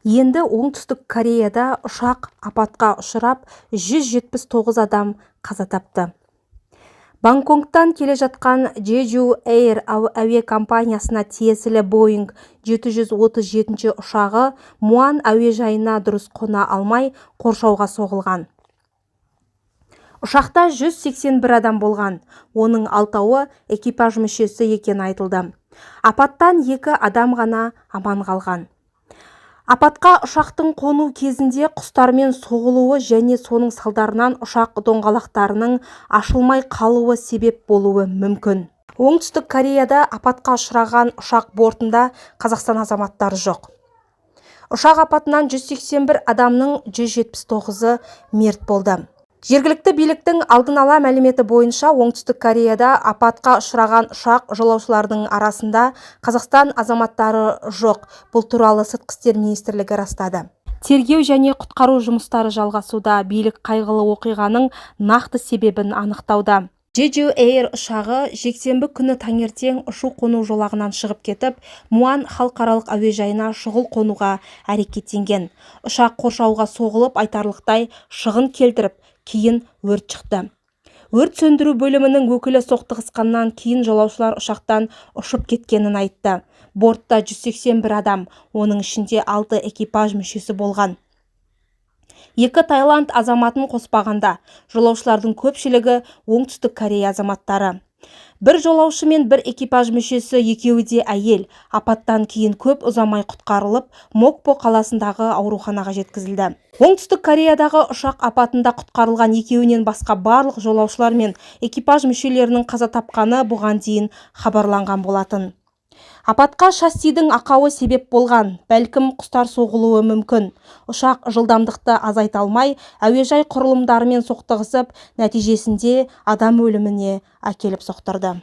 Енді оңтүстік Кореяда ұшақ апатқа ұшырап, 179 адам қаза тапты. Бангкоктан келе жатқан Jeju Air әуе компаниясына тиесілі Boeing 737 ұшағы Муан әуежайына дұрыс қона алмай, қоршауға соғылған. Ұшақта 181 адам болған, оның 6-ы экипаж мүшесі екені айтылды. Апаттан 2 адам ғана аман қалған. Апатқа ұшақтың қону кезінде құстармен соғылуы және соның салдарынан ұшақ доңғалақтарының ашылмай қалуы себеп болуы мүмкін. Оңтүстік Кореяда апатқа ұшыраған ұшақ бортында Қазақстан азаматтары жоқ. Ұшақ апатынан 181 адамның 179-ы мерт болды. Жергілікті биліктің алдын ала мәліметі бойынша оңтүстік Кореяда апатқа ұшыраған ұшақ жолаушылардың арасында Қазақстан азаматтары жоқ. Бұл туралы Сыртқы істер министрлігі растады. Тергеу және құтқару жұмыстары жалғасуда. Билік қайғылы оқиғаның нақты себебін анықтауда. Jeju Air ұшағы жексенбі күні таңертең ұшу-қону жолағынан шығып кетіп, Муан халықаралық әуежайына шұғыл қонуға әрекеттенген. Ұшақ қоршауға соғылып, айтарлықтай шығын келтіріп, кейін өрт шықты. Өрт сөндіру бөлімінің өкілі соқтығысқаннан кейін жолаушылар ұшақтан ұшып кеткенін айтты. Бортта 181 адам, оның ішінде 6 экипаж мүшесі болған. 2 Таиланд азаматын қоспағанда, жолаушылардың көпшілігі оңтүстік Корея азаматтары. Бір жолаушы мен бір экипаж мүшесі, екеуі де әйел, апаттан кейін көп ұзамай құтқарылып, Мокпо қаласындағы ауруханаға жеткізілді. Оңтүстік Кореядағы ұшақ апатында құтқарылған екеуінен басқа барлық жолаушылар мен экипаж мүшелерінің қаза тапқаны бұған дейін хабарланған болатын. Апатқа шассидің ақауы себеп болған, бәлкім құстар соғылуы мүмкін. Ұшақ жылдамдықты азайта алмай, әуежай құрылымдарымен соқтығысып, нәтижесінде адам өліміне әкеліп соқтырды.